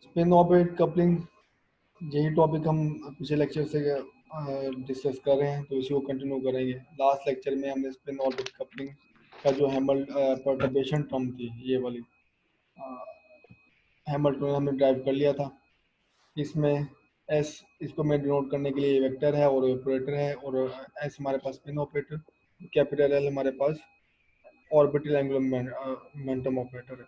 Spin operate coupling, यही topic हम पिछले लेक्चर से डिस्कस कर रहे हैं, तो इसी को कंटिन्यू करेंगे। लास्ट लेक्चर में हमने स्पिन ऑर्बिट कपलिंग का जो परटर्बेशन टर्म थी, ये वाली हैमिल्टन हमने ड्राइव कर लिया था। इसमें एस, इसको मैं डिनोट करने के लिए वेक्टर है और ऑपरेटर है, और एस हमारे पास स्पिन ऑपरेटर, कैपिटल एल हमारे पास ऑर्बिटल एंगुलर मोमेंटम ऑपरेटर है।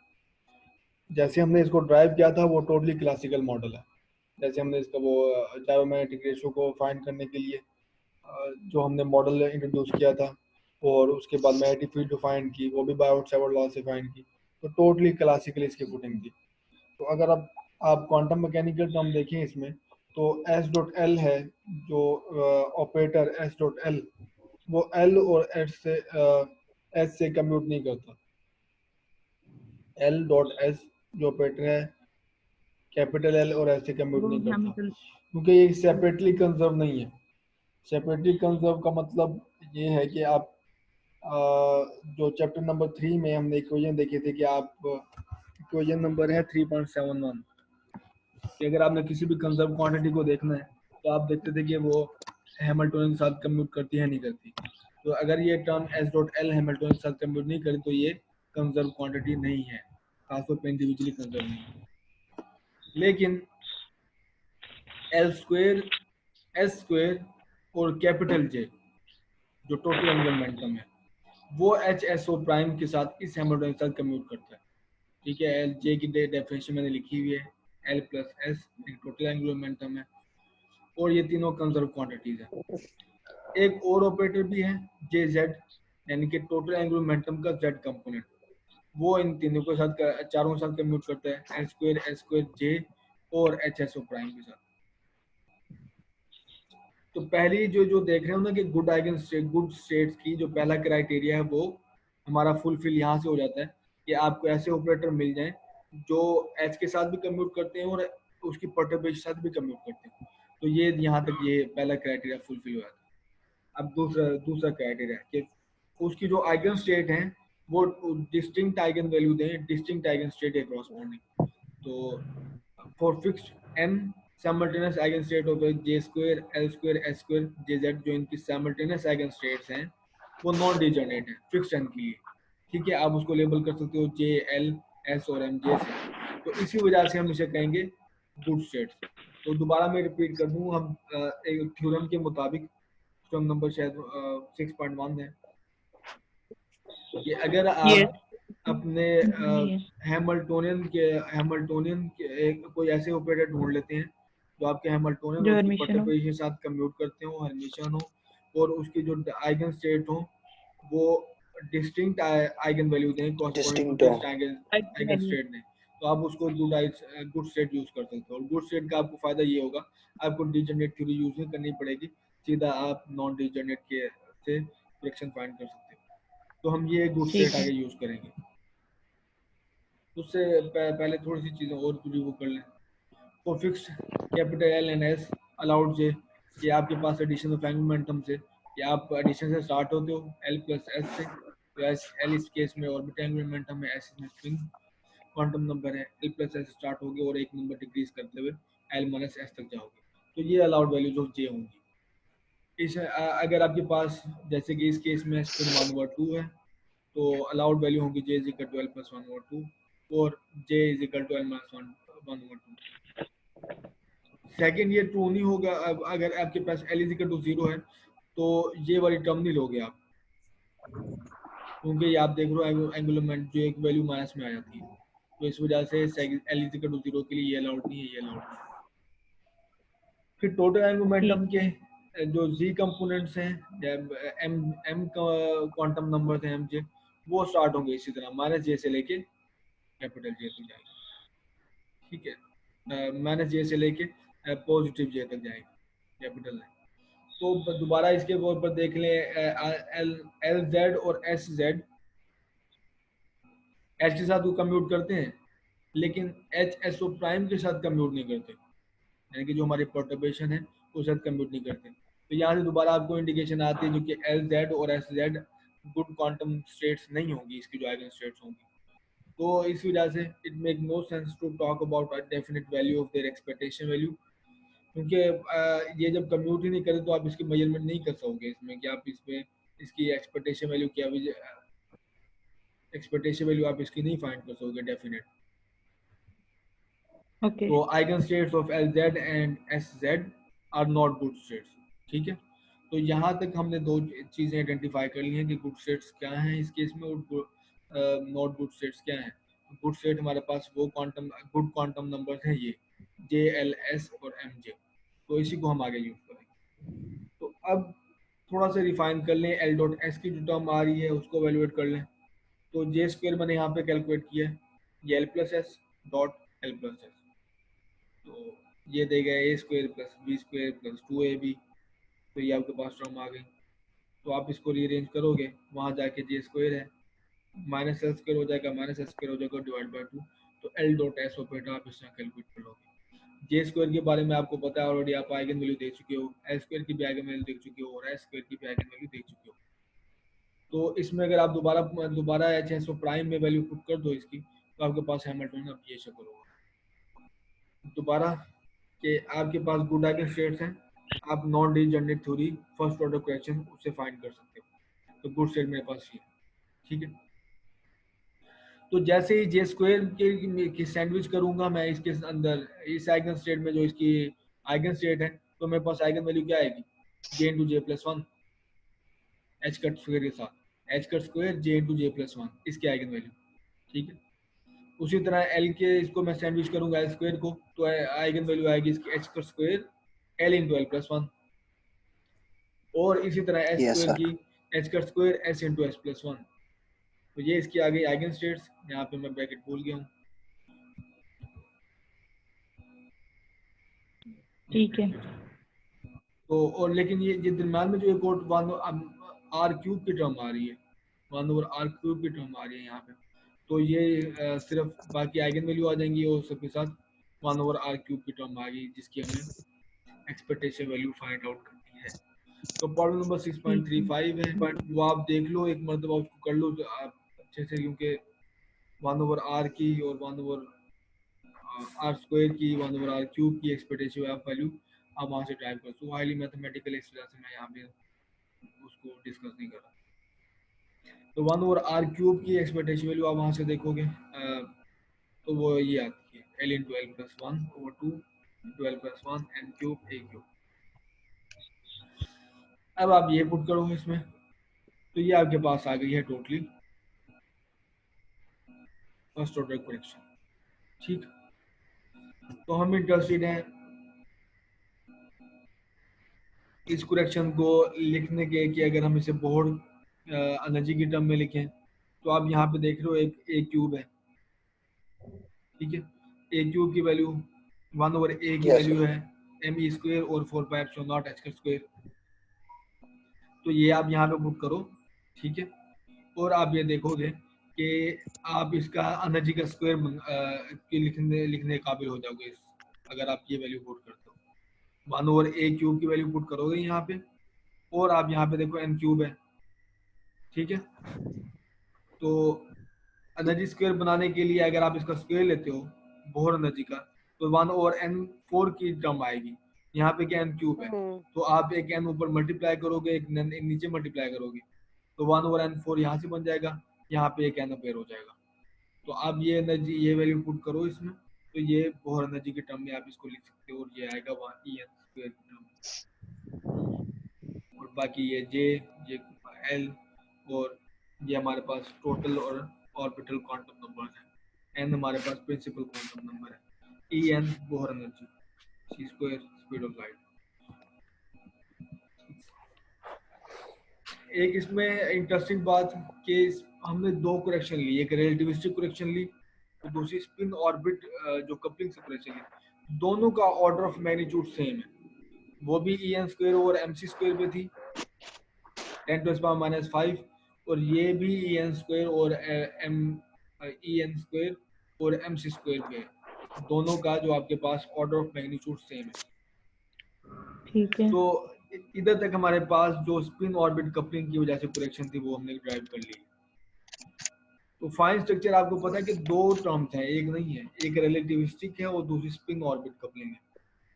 जैसे हमने इसको ड्राइव किया था वो टोटली क्लासिकल मॉडल है। जैसे हमने इसका वो डायोमैग्नेटिक रेशियो को फाइंड करने के लिए जो हमने मॉडल इंट्रोड्यूस किया था, और उसके बाद मैग्नेटिक फील्ड जो फाइंड की वो भी बायोट-सावर्ट लॉ से फाइंड की, तो टोटली क्लासिकल इसकी फुटिंग थी। तो अगर आप क्वांटम मैकेनिकल टर्म देखें इसमें, तो एस डॉट एल है जो ऑपरेटर एस डॉट एल, वो एल और एस से कम्यूट नहीं करता। एल डॉट एस जो ऑपरेटर है कैपिटल एल और एस से कम्यूट वो नहीं करता, हैमिल्टन क्योंकि ये सेपरेटली कंजर्व नहीं है। सेपरेटली कंजर्व का मतलब ये है कि आप जो चैप्टर नंबर 3 में हमने इक्वेशन देखे थे कि आप इक्वेशन नंबर है 3.71, कि अगर आपने किसी भी कंजर्व क्वांटिटी को देखना है तो आप देखते थे कि वो हैमिल्टनियन के साथ कम्यूट करती है नहीं करती। तो अगर ये term S dot L Hamiltonian के साथ कम्यूट नहीं करी तो ये कंजर्व क्वांटिटी नहीं है, खासतौर पर इंडिविजुअली कंजर्व नहीं है। लेकिन एल स्क्वेयर, एस स्क्वेयर और कैपिटल जे जो टोटल एंगुलर मोमेंटम है, वो एच एस ओ प्राइम के साथ इस हैमिल्टनियन के साथ कम्यूट करता है। ठीक है, एल जे की डेफिनेशन मैंने लिखी हुई है, L plus S total angular momentum है, और ये तीनों कंजर्व क्वांटिटीज है। एक और ऑपरेटर भी है जे जेड, यानी कि टोटल एंगुलर मोमेंटम का जेड कंपोनेंट, वो इन तीनों के साथ चारों के साथ कम्यूट करता है, एल स्क्वायर एस स्क्वायर जे और एच एस ओ प्राइम के साथ। तो पहली जो जो देख रहे हो ना कि good eigen state, good states की जो पहला क्राइटेरिया है वो हमारा फुलफिल यहाँ से हो जाता है कि आपको ऐसे ऑपरेटर मिल जाएं जो एच के साथ भी कम्यूट करते हैं और उसकी परटर्बेशन के साथ भी कम्यूट करते हैं। तो ये यहाँ तक ये पहला क्राइटेरिया फुलफिल हो जाता है। अब दूसरा दूसरा क्राइटेरिया कि उसकी जो आइगन स्टेट है वो डिस्टिंक्ट आइगन वैल्यू दें, डिस्टिंक्ट आइगन स्टेट है कॉरस्पॉन्डिंग। तो for fixed M simultaneous eigen state होते हैं J square L square S square J Z, जो इनकी साइमल्टेनियस आइगन स्टेट्स हैं वो नॉन डिजर्नेट है फिक्स्ड एम के लिए। ठीक है, आप उसको लेबल कर सकते हो जे एल एस और एम जे से, तो इसी वजह से हम इसे कहेंगे गुड स्टेट्स। तो दोबारा मैं रिपीट कर दूं, हम एक थ्योरम के मुताबिक, थ्योरम नंबर शायद 6.1 है, कि अगर यस आप अपने हैमिल्टोनियन के एक कोई ऐसे ऑपरेटर ढूंढ लेते हैं जो आपके हैमिल्टोनियन और जो उसकी एडमिशन हो परटर्बेशन के साथ कम्यूट करते हो, हर्मिशियन हो, और उसकी जो आइगन स्टेट हो वो डिस्टिंक्ट आइगन वैल्यू दें कॉरस्पॉन्डिंग टू डिस्टिंक्ट फिक्स्ड हो। आइगन स्टेट दें, तो आप उसको गुड स्टेट यूज कर सकते हो। और गुड स्टेट का आपको फायदा ये होगा, आपको डिजनरेट थ्योरी यूज नहीं करनी पड़ेगी, सीधा आप नॉन डिजनरेट के से प्रेडिक्शन फाइंड कर सकते हो। तो हम ये गुड ठीक स्टेट है। आगे यूज करेंगे। उससे पहले थोड़ी सी चीजें और रिव्यू कर लें। For fixed capital L and S allowed J, कि आपके पास एडिशन ऑफ एंगुलर मोमेंटम से, कि आप एडिशन से स्टार्ट होते हो एल प्लस एस से, तो एस एल इस केस में ऑर्बिटल एंगुलर मोमेंटम है, एस में स्प्रिंग क्वांटम नंबर है, एल प्लस एस स्टार्ट होगे और एक नंबर डिक्रीज करते हुए एल माइनस एस तक जाओगे, तो ये अलाउड वैल्यूज ऑफ जे होंगी। इस अगर आपके पास जैसे कि इस केस में स्पिन 1/2 है, तो अलाउड वैल्यू होगी J is equal to L plus 1/2 और J is equal to L minus 1/2। Second ये ट्रू नहीं होगा अब अगर आपके पास एल इज इक्वल टू 0 है, तो ये वाली टर्म नहीं लोगे आप, क्योंकि ये आप देख रहे हो एंगुलर मोमेंट जो एक वैल्यू माइनस में आ जाती है, तो इस वजह से एल इज इक्वल टू 0 के लिए ये अलाउड नहीं है, ये अलाउड नहीं है। फिर टोटल एंगुलर मोमेंटम ठीक के जो जी कंपोनेंट्स हैं, एम एम क्वांटम नंबर हैं एम जे, वो स्टार्ट होंगे इसी तरह माइनस जे से लेके कैपिटल जे तक जाएंगे। ठीक है, माइनस जे से लेके पॉजिटिव जे तक जाएंगे, कैपिटल है। तो दोबारा इसके ऊपर देख लें, एल एल जेड और एस जेड एच के साथ वो कम्यूट करते हैं, लेकिन एच एस ओ प्राइम के साथ कम्यूट नहीं करते, यानी कि जो हमारी परटर्बेशन है उसके साथ कम्यूट नहीं करते। तो यहाँ से दोबारा आपको इंडिकेशन आती है जो कि एल जेड और S Z good quantum states नहीं होंगी, इसकी जो आइगन स्टेट्स होंगी। तो इस वजह से it make no sense to talk about a definite value of their expectation value, क्योंकि ये जब कम्यूट ही नहीं करे तो आप इसकी मेजरमेंट नहीं कर सकोगे इसमें कि आप इसमें इसकी एक्सपेक्टेशन वैल्यू आप इसकी नहीं फाइंड कर सकोगे डेफिनेट। ओके तो eigen states of LZ and SZ are not good states, ठीक है। तो यहाँ तक हमने दो चीज़ें आइडेंटिफाई कर ली हैं कि गुड स्टेट्स क्या हैं इस केस में और नॉट गुड स्टेट्स क्या हैं। गुड स्टेट हमारे पास वो गुड क्वांटम नंबर्स हैं ये JLS और MJ, तो इसी को हम आगे यूज करेंगे। तो अब थोड़ा सा रिफाइन कर लें, L.S की जो टर्म आ रही है उसको वैल्यूएट कर लें। तो जे स्क्वायर मैंने यहाँ पे कैलकुलेट किया है, ये L+S डॉट L+S, तो ये देगा A square plus B square plus 2AB, तो ये आपके पास टर्म आ गई। तो आप इसको रीअरेंज करोगे, वहाँ जाके जे स्क्वायर है माइनस एल स्क्वायर हो जाएगा, माइनस एल स्क्वायर हो जाएगा डिवाइड बाई 2, तो L.S ऑपरेटर आप इसमें कैलकुलेट कर लोगे। जे स्क्वायर के बारे में आपको पता है ऑलरेडी, आप आइगन वैल्यू देख चुके हो, एल स्क्वायर की भी आइगन वैल्यू देख चुके हो और एस स्क्वायर की भी आइगन वैल्यू देख चुके हो। तो इसमें अगर आप दोबारा HSO प्राइम में वैल्यू पुट कर दो इसकी, तो आपके पास हैमिल्टन अब ये शक्ल होगा। दोबारा कि आपके पास गुड आइगन स्टेट्स हैं, आप non degenerate theory first order question उससे फाइंड कर सकते हो। तो गुड स्टेट मेरे पास ये, ठीक है। तो जैसे ही जे स्क्वायर के सैंडविच करूंगा मैं इसके अंदर इस आइगन स्टेट में, जो इसकी आइगन स्टेट है, तो मेरे पास आइगन वैल्यू क्या आएगी, J × J+1 H cut square के साथ, H cut square J × J+1 इसकी आइगन वैल्यू, ठीक है। उसी तरह एल के इसको मैं सैंडविच करूंगा एल स्क्वायर को, तो आइगन वैल्यू आएगी इसकी H cut square L × L+1, और इसी तरह एस Yes, स्क्वायर sir. की H cut square S × S+1। तो ये इसकी आ गई आइगन स्टेट्स, यहाँ पे मैं ब्रैकेट भूल गया हूँ, ठीक है। तो और लेकिन ये दरम्यान में जो एक और R³ की टर्म आ रही है, 1/R³ की टर्म आ रही है यहाँ पे, तो ये सिर्फ बाकी आइगन वैल्यू आ जाएंगी और सबके साथ 1/R³ की टर्म आ गई, जिसकी हमें एक्सपेक्टेशन वैल्यू फाइंड आउट करनी है। तो प्रॉब्लम नंबर 6.35 है, वो आप देख लो एक मरतबा, उसको कर लो तो आप अच्छे से, क्योंकि 1/R की और 1/R² की 1/R³ की एक्सपेक्टेशन वैल्यू आप वहाँ से ड्राइव कर सो हाईली मैथमेटिकल, इस वजह से मैं यहाँ पे उसको डिस्कस नहीं कर रहा। तो 1/R³ की एक्सपेक्टेशन वैल्यू आप वहाँ से देखोगे, तो वो ये आती है L × L+1/2 L+1 n³ A³। अब आप ये पुट करो इसमें, तो ये आपके पास आ गई है टोटली फर्स्ट ऑर्डर करेक्शन, ठीक। तो हम इंटरेस्टेड हैं इस करेक्शन को लिखने के कि अगर हम इसे बोहर एनर्जी की टर्म में लिखें, तो आप यहाँ पे देख रहे हो एक A³ है, ठीक है। A³ की वैल्यू 1/A की Yes, वैल्यू sir. है me² और 4πε0 h², तो ये आप यहाँ पे पुट करो, ठीक है। और आप ये देखोगे कि आप इसका एनर्जी का स्क्वायर लिखने काबिल हो जाओगे अगर आप ये वैल्यू पुट करते हो। 1/A³ की वैल्यू पुट करोगे यहाँ पे, और आप यहाँ पे देखो n³ है, ठीक है। तो एनर्जी स्क्वायर बनाने के लिए अगर आप इसका स्क्वायर लेते हो बोहर एनर्जी का, तो 1/n4 की टर्म आएगी। यहाँ पे क्या n³ है, तो आप एक n ऊपर मल्टीप्लाई करोगे, एक नीचे मल्टीप्लाई करोगे, तो 1/n4 यहाँ से बन जाएगा, यहाँ पे एक n अपेयर हो जाएगा। तो आप ये एनर्जी ये वैल्यू पुट करो इसमें, तो ये बोहर एनर्जी की टर्म में आप इसको लिख सकते हो, और ये आएगा En² की टर्म, और बाकी ये J, ये L, और ये हमारे पास टोटल और ऑर्बिटल क्वांटम नंबर है, n हमारे पास प्रिंसिपल क्वांटम नंबर है, En Bohr energy, c² speed of light. एक इसमें इंटरेस्टिंग बात कि हमने दो करेक्शन ली, एक रिलेटिविस्टिक करेक्शन ली और दूसरी स्पिन ऑर्बिट जो कपलिंग से करेक्शन ली। दोनों का ऑर्डर ऑफ मैग्नीट्यूड सेम है, वो भी En² और mc² पे थी 10⁻⁻5, और ये भी En² और En² और mc² पे है। दोनों का जो आपके पास ऑर्डर ऑफ मैग्नीट्यूड सेम है। ठीक है। तो इधर तक हमारे पास जो स्पिन ऑर्बिट कपलिंग की वजह से करेक्शन थी वो हमने ड्राइव कर ली। तो फाइन स्ट्रक्चर आपको पता है कि दो टर्म्स हैं, एक नहीं है, एक रिलेटिविस्टिक है और दूसरी स्पिन ऑर्बिट कपलिंग है।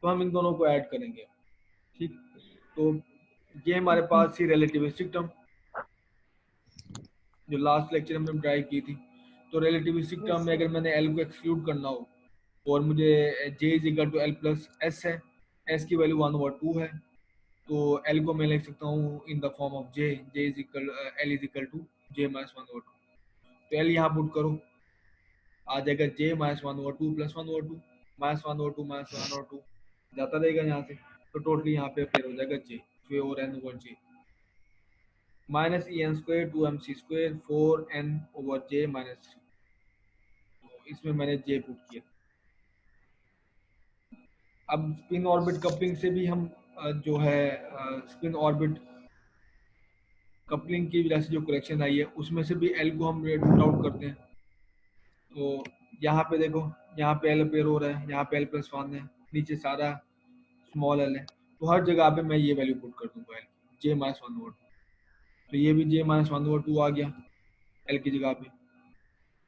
तो हम इन दोनों को ऐड करेंगे। ठीक, तो ये हमारे पास थी रिलेटिविस्टिक टर्म जो लास्ट लेक्चर हमने ट्राई की थी। तो रिलेटिविस्टिक टर्म में अगर मैंने एल को एक्सक्लूड करना हो और मुझे J is equal to L plus S है, एस की वैल्यू 1/2 है, तो एल को मैं लिख सकता हूँ in the form of J, J is equal L is equal to J minus 1/2। तो एल यहाँ पुट करो, आ जाएगा J minus 1/2 plus 1/2 minus 1/2 minus 1/2 जाता रहेगा यहाँ से। तो टोटली यहाँ पे अपेयर हो जाएगा जे, फिर और N over J minus E N square 2mc square 4n over J minus 3। तो इसमें मैंने जे पुट किया। अब स्पिन ऑर्बिट कपलिंग से भी हम जो है स्पिन ऑर्बिट कपलिंग की वजह से जो करेक्शन आई है उसमें से भी एल को हम रूट आउट करते हैं। तो यहाँ पे देखो, यहाँ पे एल अपेयर हो रहा है, यहाँ पे एल प्लस 1 है, नीचे सारा स्मॉल एल है। तो हर जगह पे मैं ये वैल्यू पुट कर दूंगा एल जे माइनस 1/2। तो ये भी जे माइनस 1/2 आ गया एल की जगह पे,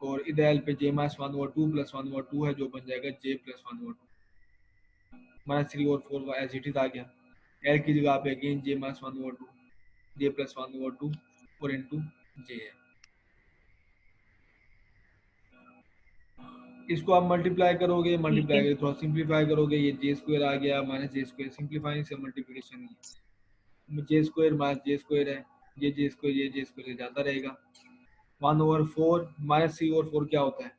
और इधर एल पे जे माइनस 1/2 प्लस 1/2 है जो बन जाएगा जे प्लस 1/2 माइनस 3 और 4 एज इट इज आ गया। एल की जगह पे अगेन जे माइनस 1/2 जे प्लस 1/2 और इंटू जे है। इसको आप मल्टीप्लाई करोगे, मल्टीप्लाई करके थोड़ा सिंप्लीफाई करोगे, ये जे स्क्वायर आ गया माइनस जे स्क्वायर, सिंप्लीफाइंग से मल्टीप्लिकेशन है, J square minus J square है, ये जे स्क्वायर ये जे स्क्वायर जाता रहेगा। 1/4 माइनस 3 और 4 क्या होता है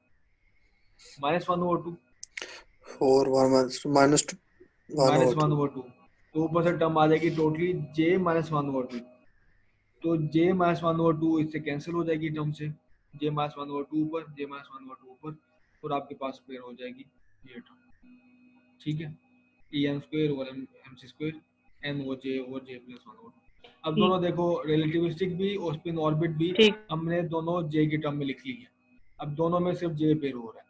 माइनस 1/2 4 माइनस माइनस 1/2 तो ऊपर से टर्म आ जाएगी टोटली जे माइनस 1/2। तो जे माइनस 1/2 इससे कैंसिल हो जाएगी टर्म से, जे माइनस 1/2 ऊपर, जे माइनस 1/2 ऊपर, और आपके पास पेयर हो जाएगी ये टर्म। ठीक है, ई एन स्क्वायर और M C square N O J और जे प्लस 1/2। अब दोनों देखो रिलेटिविस्टिक भी और स्पिन ऑर्बिट भी हमने दोनों जे की टर्म में लिख ली है। अब दोनों में सिर्फ जे पेयर हो रहा है,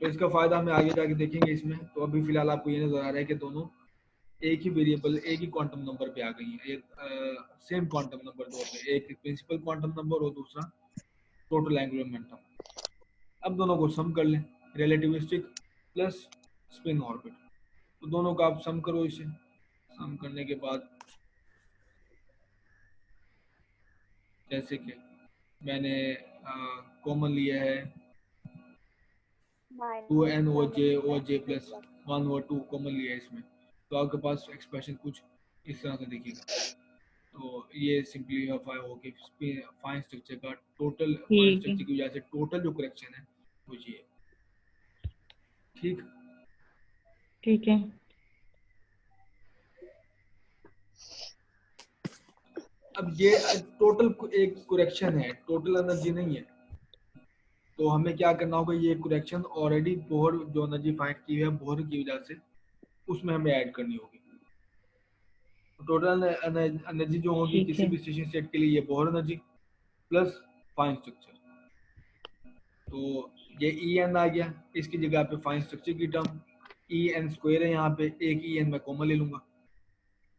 तो इसका फायदा हमें आगे जाके देखेंगे इसमें। तो अभी फिलहाल आपको ये नजर आ रहा है कि दोनों एक ही वेरिएबल एक ही क्वांटम नंबर पे आ गई है, एक सेम क्वांटम नंबर दो पे, एक प्रिंसिपल क्वांटम नंबर और दूसरा टोटल एंगुलर मोमेंटम। अब दोनों को सम कर लें, रिलेटिविस्टिक प्लस स्पिन ऑर्बिट, तो दोनों का आप सम करो। इसे सम करने के बाद जैसे कि मैंने कॉमन लिया है 2n ओ जे प्लस 1/2 कॉमन लिया है इसमें, तो आपके पास एक्सप्रेशन कुछ इस तरह से दिखेगा। तो ये सिंपलीफाई हो के फाइन स्ट्रक्चर का टोटल, फाइन स्ट्रक्चर की वजह से टोटल जो करेक्शन है वो ये। ठीक, ठीक है। अब ये टोटल एक करेक्शन है, टोटल एनर्जी नहीं है। तो हमें क्या करना होगा, ये करेक्शन ऑलरेडी बोहर जो एनर्जी फाइंड की है बोहर की वजह से उसमें हमें ऐड करनी होगी। टोटल एनर्जी जो होगी किसी भी स्टेशन स्टेट के लिए ये Bohr energy plus fine structure. तो ये ई एन आ गया, इसकी जगह पे फाइन स्ट्रक्चर की टर्म ई एन स्क्वायर है, यहाँ पे एक ई एन मैं कॉमन ले लूंगा,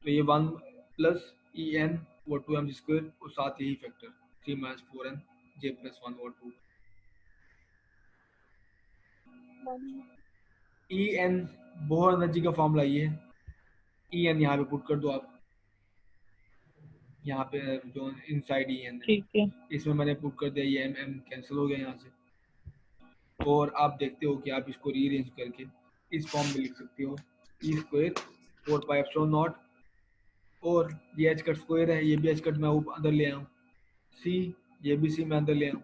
तो ये 1 प्लस ई एन और 2m स्क्वायर और साथ यही फैक्टर 3 माइनस 4n जे प्लस 1 और 2। ई एन बोहर एनर्जी का फॉर्मूला ये है, ई एन यहाँ पे पुट कर दो आप, यहाँ पे जो इनसाइड ई एन है इसमें मैंने पुट कर दिया, ये एम एम कैंसिल हो गया यहाँ से। और आप देखते हो कि आप इसको रीअरेंज करके इस फॉर्म में लिख सकते हो E square 4 pi epsilon not, और ये एच कट स्क्वायर है, ये भी एच कट मैं अंदर ले आऊँ, सी ये भी सी मैं अंदर ले आऊँ,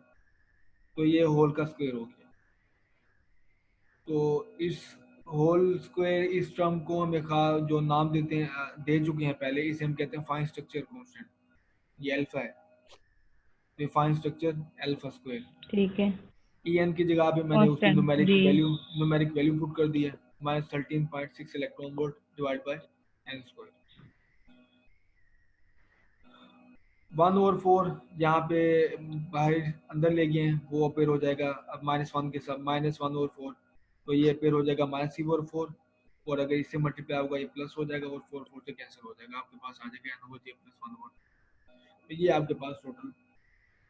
तो ये होल का स्क्वायर हो गया। तो इस होल स्क्वायर इस टर्म को हम एक जो नाम देते हैं दे चुके हैं पहले, इसे हम कहते हैं फाइन स्ट्रक्चर कांस्टेंट, ये अल्फा है, तो फाइन स्ट्रक्चर अल्फा स्क्वायर। ठीक है, ई एन की जगह पे मैंने उसकी न्यूमेरिक वैल्यू पुट कर दी है -13.6 electron volt divide by n square. 1/4 यहाँ पे बाहर अंदर ले गए हैं, वो अपेयर हो जाएगा अब -1 के साथ, -1/4, तो ये अपेयर हो जाएगा -3/4, और अगर इससे मल्टीप्लाई होगा ये प्लस हो जाएगा और 4 से कैंसिल हो जाएगा, आपके पास आ जाएगा n/j + 1/4। तो ये आपके पास टोटल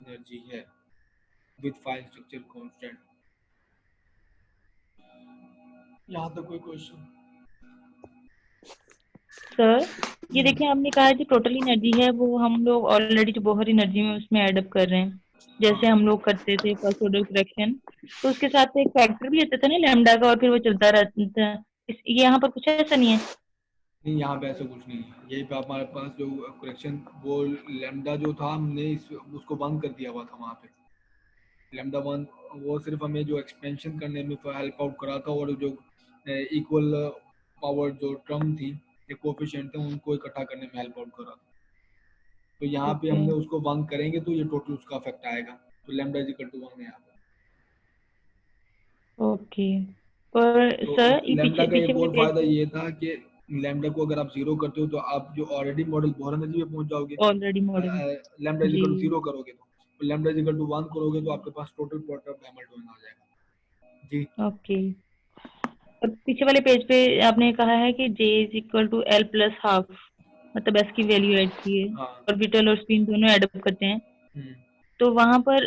एनर्जी है विद फाइल स्ट्रक्चर कांस्टेंट। यहाँ तक कोई क्वेश्चन? सर ये देखिए आपने कहा जो टोटल एनर्जी है वो हम लोग ऑलरेडी जो बोहर एनर्जी में उसमें ऐड अप कर रहे हैं, जैसे हम लोग करते थे फर्स्ट ऑर्डर करेक्शन, तो उसके साथ तो एक फैक्टर भी आता था ना लैम्डा का, और फिर वो चलता रहता था। ये यहाँ पर कुछ ऐसा नहीं है? नहीं, यहाँ पे ऐसा कुछ नहीं है। यही पे हमारे पास जो करेक्शन वो लैम्डा जो था हमने उसको बंद कर दिया हुआ था वहाँ पे। लैम्डा वन वो सिर्फ हमें जो एक्सपेंशन करने में हेल्प आउट करा था, और जो इक्वल पावर जो टर्म थी या कोफिशिएंट थे उनको इकट्ठा करने में हेल्प आउट करा था। तो यहाँ पे ओके हमने उसको बंद करेंगे तो ये टोटल उसका इफेक्ट आएगा। तो लैम्डा इज इक्वल टू 1 है यहाँ पे। ओके। और तो सर ये लैम्डा पीछे का पीछे एक वाले और पेज फायदा पे ये था कि लैम्डा को अगर आप जीरो करते हो तो आप जो ऑलरेडी मॉडल बोहर एनर्जी पे पहुंच जाओगे। Already model. Lambda is g equal to 0 करोगे तो लैम्डा इज इक्वल टू 1 करोगे तो आपके पास टोटल प्रोडक्ट ऑफ हैमिल्टन आ जाएगा जी। ओके। और पीछे वाले पेज पे आपने कहा है कि J is equal to L plus half, मतलब S की वैल्यू ऐड की है, हाँ। ऑर्बिटल और स्पिन दोनों ऐड अप करते हैं। हम्म। तो वहां पर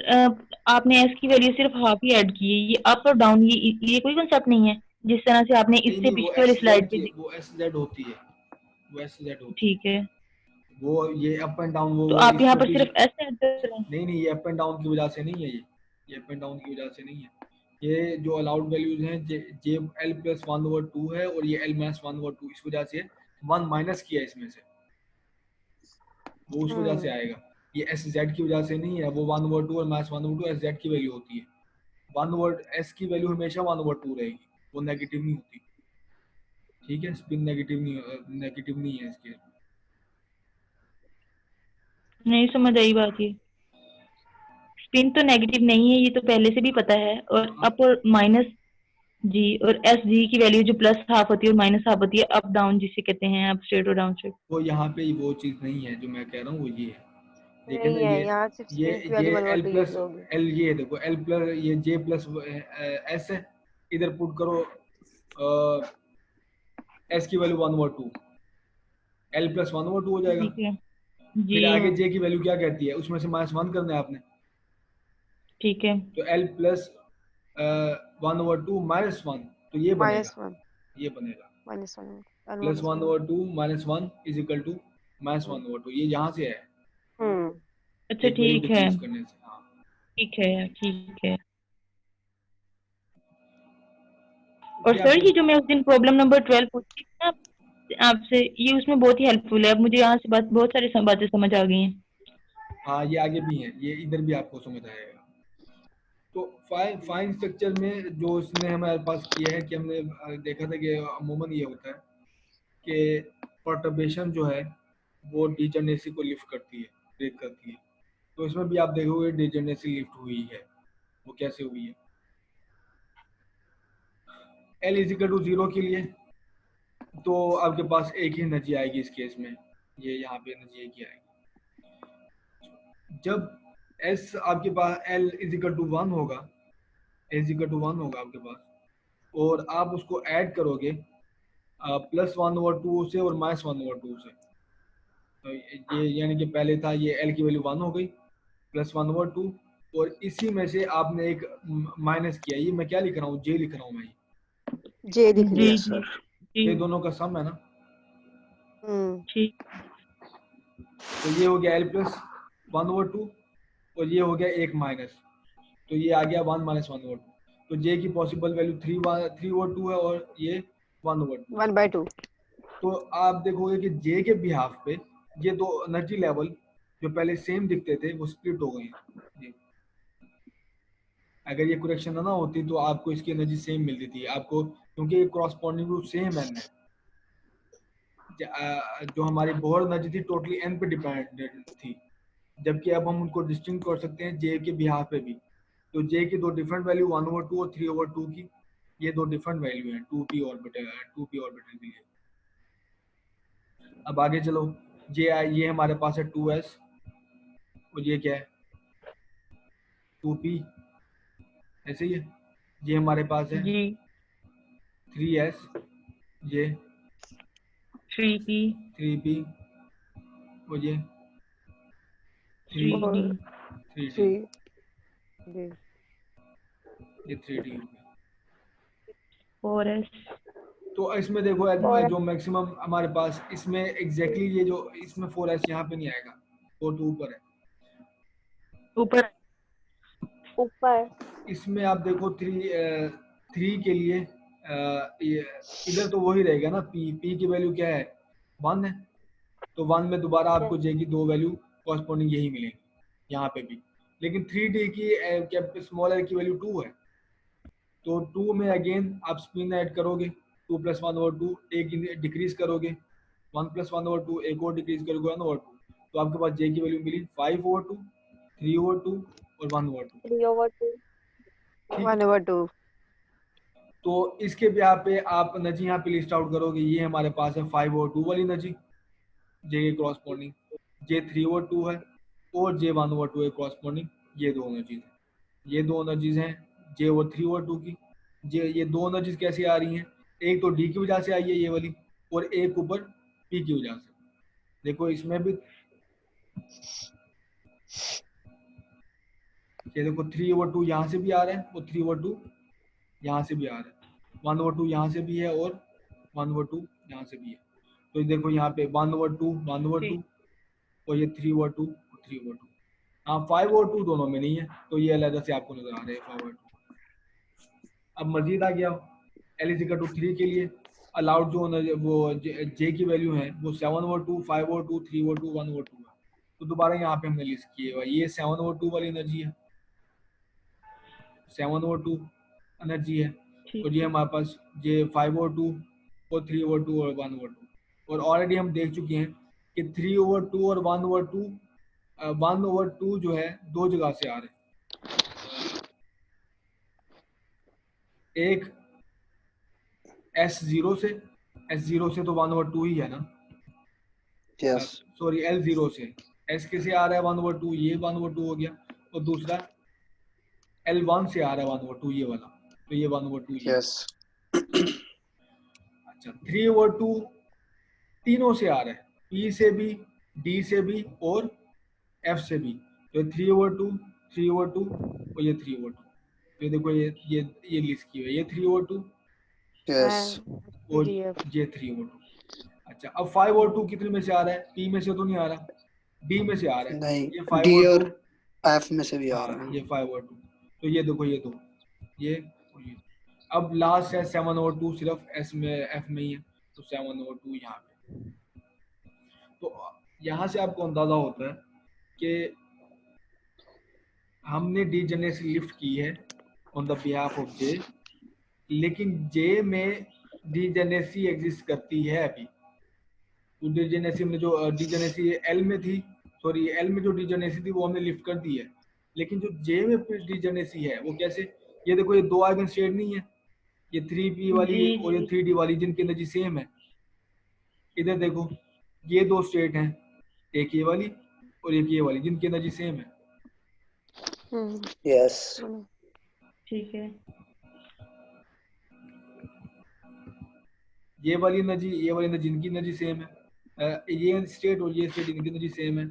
आपने S की वैल्यू सिर्फ हाफ ही ऐड की है, ये अप और डाउन ये कोई कंसेप्ट नहीं है जिस तरह से आपने नहीं इससे नहीं, वो पिछले वाली एस स्लाइड जेड पे की देखा। वो एस जेड होती है। वो एस जेड होती ठीक है। है, वो ये अप एंड डाउन तो वो आप इस यहाँ पर छोटी। सिर्फ S ऐड कर रहे हैं? नहीं नहीं, ये अप एंड डाउन की वजह से नहीं है। ये अप एंड डाउन की वजह से नहीं है। ये जो अलाउड वैल्यूज हैं जे जे एल प्लस 1/2 है, और ये एल माइनस 1/2 इस वजह से 1 माइनस किया इसमें से, वो उस वजह से आएगा। ये एस जेड की वजह से नहीं है। वो 1/2 और माइनस 1/2 एस जेड की वैल्यू होती है। 1 एस की वैल्यू हमेशा 1/2 रहेगी, वो नेगेटिव नहीं होती। ठीक है, स्पिन नेगेटिव नहीं है इसके। नहीं समझ आई बात ये। स्पिन तो नेगेटिव नहीं है, ये तो पहले से भी पता है। और अप और माइनस जी, और एस जी की वैल्यू जो प्लस हाफ होती है और माइनस हाफ होती है, अप डाउन जिसे कहते हैं, अप स्ट्रेट और डाउन स्ट्रेट। वो यहाँ पे वो चीज नहीं है जो मैं कह रहा हूँ, वो ये है। देखिए ना, नहीं है, यहाँ सिर्फ ये स्पिन की ये वैल्यू एल 1/2 यूज प्लस होगी। एल, ये देखो एल प्लस ये जे प्लस एस है। इधर पुट करो एस की वैल्यू 1/2, एल प्लस 1/2 हो जाएगा। ठीक है जी। फिर आगे जे की वैल्यू क्या कहती है, उसमें से -1 करना है आपने। ठीक है तो एल प्लस 1/2 -1, तो ये बनेगा। -1 ये बनेगा -1 प्लस 1 1/2 -1 इज इक्वल टू हम्म -1/2। ये यहाँ से है, हम्म, अच्छा एक वैल्यू ठीक को है। चेंज करने से। हाँ। ठीक है ठीक है। और ये सर आपके। ये जो मैं उस दिन प्रॉब्लम नंबर 12 पूछी थी ना आपसे, ये उसमें बहुत ही हेल्पफुल है। अब मुझे यहाँ से बात बहुत सारी बातें समझ आ गई हैं। हाँ, ये आगे भी है, ये इधर भी आपको समझ आएगा। तो फाइन स्ट्रक्चर में जो इसने हमारे पास किया है कि हमने देखा था कि अमूमन ये होता है कि परटर्बेशन जो है वो डिजनरेसी को लिफ्ट करती है, ब्रेक करती है। तो इसमें भी आप देखोगे डिजनरेसी लिफ्ट हुई है। वो कैसे हुई है? एल इज इक्वल टू 0 के लिए तो आपके पास एक ही एनर्जी आएगी इस केस में। ये यहाँ पे एनर्जी एक ही आएगी। जब एस आपके पास एल इज इक्वल टू 1 होगा, एस इक्वल टू 1 होगा आपके पास, और आप उसको ऐड करोगे +1/2 से और -1/2 से। तो ये यानी कि पहले था ये एल की वैल्यू 1 हो गई +1/2, और इसी में से आपने एक माइनस किया। ये मैं क्या लिख रहा हूँ, जे लिख रहा हूँ मैं। जे लिख जी लिया। यस जी सर। ये जी दोनों का सम है ना। ठीक। तो ये हो गया एल प्लस 1/2, और ये हो गया एक माइनस, तो ये आ गया 1 - 1/2। तो जे की पॉसिबल वैल्यू 3/2 है, और ये 1/2। 1/2 तो आप देखोगे कि जे के बिहाफ पे ये दो एनर्जी लेवल जो पहले सेम दिखते थे वो स्प्लिट हो गए हैं। अगर ये करेक्शन ना होती तो आपको इसकी एनर्जी सेम मिलती थी आपको, क्योंकि ये क्रॉसपोंडिंग रूप सेम एन है। जो हमारी बोहर एनर्जी थी टोटली एन पे डिपेंडेंट थी, जबकि अब हम उनको डिस्टिंक्ट कर सकते हैं जे के बिहाफ पे भी। तो जे की दो डिफरेंट वैल्यू 1/2 और 3/2 की, ये दो डिफरेंट वैल्यू हैं 2p ऑर्बिटल के लिए। अब आगे चलो, ये हमारे पास है 2s, और ये क्या है 2p, ऐसे ही है। ये हमारे पास है जी 3s, ये 3p 3p, और ये 3 3d 4 3D, 3D, ये 3D हो गया। 4s, तो इसमें देखो और जो मैक्सिमम हमारे पास इसमें एग्जैक्टली ये जो इसमें 4s यहाँ पे नहीं आएगा, 4 तो ऊपर है। ऊपर ऊपर इसमें आप देखो 3 के लिए ये इधर तो वही रहेगा ना, पी की वैल्यू क्या है 1 है, तो 1 में दोबारा आपको जे की 2 वैल्यू कॉरस्पॉन्डिंग यही मिलेंगी यहाँ पे भी। लेकिन 3D की स्मॉल r की वैल्यू 2 है, तो 2 में अगेन आप स्पिन ऐड करोगे, 2 + 1/2 एक डिक्रीज करोगे, 1 + 1/2 एक और डिक्रीज करोगे 1/2, तो आपके पास जे की वैल्यू मिली 5/2, 3/2 और 1/2। 3/2, ठीक, 1/2। तो इसके ब्याह पे आप नजी यहाँ पे लिस्ट आउट करोगे, ये हमारे पास है 5/2 वाली नजी, जे के क्रॉसपॉन्डिंग, जे 3/2 है और जे 1/2 है क्रॉसपॉन्डिंग, ये दो नजीज हैं, ये दो नजीज हैं जे और 3/2 की। ये दो नजीज कैसे आ रही हैं, एक तो डी की वजह से आई है ये वाली, और एक ऊपर पी की वजह से। देखो इसमें भी ये देखो 3/2 यहाँ से भी आ रहा है और 3/2 यहाँ से भी आ रहा है, 1/2 यहाँ से भी है और 1/2 यहाँ से भी है। तो देखो यहाँ पे 1/2 1/2 और ये 3/2 और 3/2। हाँ 5/2 दोनों में नहीं है, तो ये अलग से आपको नजर आ रहे हैं 5/2। अब मजीद आ गया L = 3 के लिए अलाउड जो वो जे की वैल्यू है वो 7/2 5/2 3/2 1/2 है। तो दोबारा यहाँ पे हमने लिस्ट किए हुआ, ये 7/2 वाली एनर्जी है, 7/2 एनर्जी है, और ये हमारे पास ये 5/2 और 3/2 और 1/2। और ऑलरेडी हम देख चुके हैं कि 3/2 और 1/2 1/2 जो है दो जगह से आ रहे हैं, एक S0 से, S0 से तो 1/2 ही है ना, यस सॉरी L0 से, S के से आ रहा है 1/2, ये 1/2 हो गया, और दूसरा L1 से आ रहा है 1/2 ये वाला, तो ये 1/2 ये। यस अच्छा 3/2 तीनों से आ रहा है, P से भी, D से भी और F से भी, तो 3/2 3/2 और ये 3/2। ये देखो ये लिस्ट की हुई है, ये 3/2 यस और DF, ये 3/2। अच्छा अब 5/2 कितने में से आ रहा है, P में से तो नहीं आ रहा, D में से आ रहा है, नहीं, ये डी 5/2, और एफ में से भी आ हाँ रहा है। ये 5/2, तो ये देखो ये दो, ये और ये। अब लास्ट है 7/2, सिर्फ S में F में ही है, तो 7/2 यहाँ पे। तो यहाँ से आपको अंदाजा होता है कि हमने डीजेनेसी लिफ्ट की है ऑन द बिहाफ ऑफ जे, लेकिन जे में डीजेनेसी एग्जिस्ट करती है अभी। तो डीजेनेसी में जो डीजेनेसी एल में थी, सॉरी एल में जो डीजेनेसी थी वो हमने लिफ्ट कर दी है, लेकिन जो जे में डीजेनेसी है वो कैसे, ये देखो ये दो आइगन स्टेट नहीं है, ये 3p वाली जी और ये 3d वाली जिनकी एनर्जी सेम है। इधर देखो ये दो स्टेट हैं, एक ये वाली और एक ये वाली जिनकी एनर्जी सेम है। यस ठीक है, ये वाली एनर्जी ये वाली एनर्जी इनकी एनर्जी सेम है, ये स्टेट और ये स्टेट इनकी एनर्जी सेम है,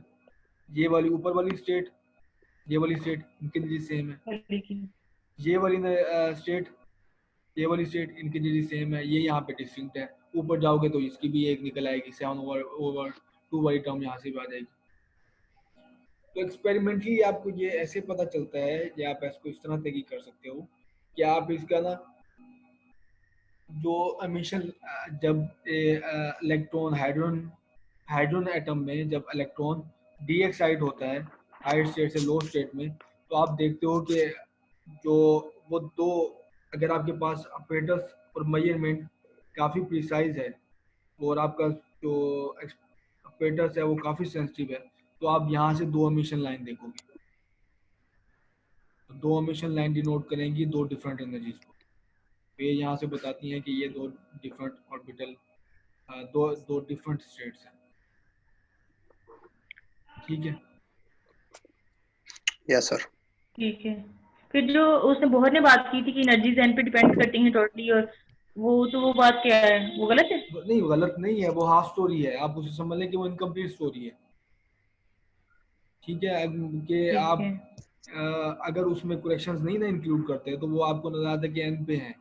ये वाली ऊपर वाली स्टेट ये वाली स्टेट इनकी एनर्जी सेम है, लेकिन ये वाली स्टेट ये वाली स्टेट इनकी एनर्जी सेम है, ये यहाँ पे डिस्टिंक्ट है। ऊपर जाओगे तो इसकी भी एक निकल आएगी 7/2 वाली टर्म यहाँ से भी आ जाएगी। तो एक्सपेरिमेंटली आपको ये ऐसे पता चलता है, या आप इसको इस तरह तहकीक कर सकते हो कि आप इसका ना जो एमिशन, जब इलेक्ट्रॉन हाइड्रोजन एटम में जब इलेक्ट्रॉन डी एक्साइट होता है हाई स्टेट से लो स्टेट में, तो आप देखते हो कि जो वो दो, अगर आपके पास अपरेटस और मेजरमेंट काफ़ी प्रिसाइज है और आपका जो अपरेटस है वो काफ़ी सेंसिटिव है, तो आप यहाँ से दो एमिशन लाइन देखोगे, तो दो एमिशन लाइन डिनोट करेंगी दो डिफरेंट एनर्जीज को। तो ये यहाँ से बताती हैं कि ये दो डिफरेंट ऑर्बिटल, दो डिफरेंट स्टेट्स हैं। ठीक है, यस सर। ठीक है। फिर जो उसने बोहर ने बात की थी कि एनर्जी एन पे डिपेंड करती है टोटली, और वो बात क्या है, वो गलत है? नहीं गलत नहीं है, वो हाफ स्टोरी है, आप उसे समझ लें कि वो इनकम्प्लीट स्टोरी है। ठीक है, कि ठीक आप है। अगर उसमें करेक्शंस नहीं ना इंक्लूड करते तो वो आपको नजर आता है कि एन पे है,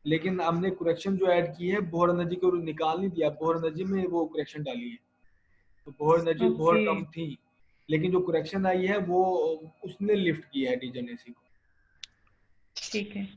लेकिन हमने करेक्शन जो ऐड की है बोहर एनर्जी को निकाल नहीं दिया, बोहर एनर्जी में वो करेक्शन डाली है, तो बोहर एनर्जी बोहर ओके। कम थी, लेकिन जो करेक्शन आई है वो उसने लिफ्ट किया है डीजनएसी को। ठीक है।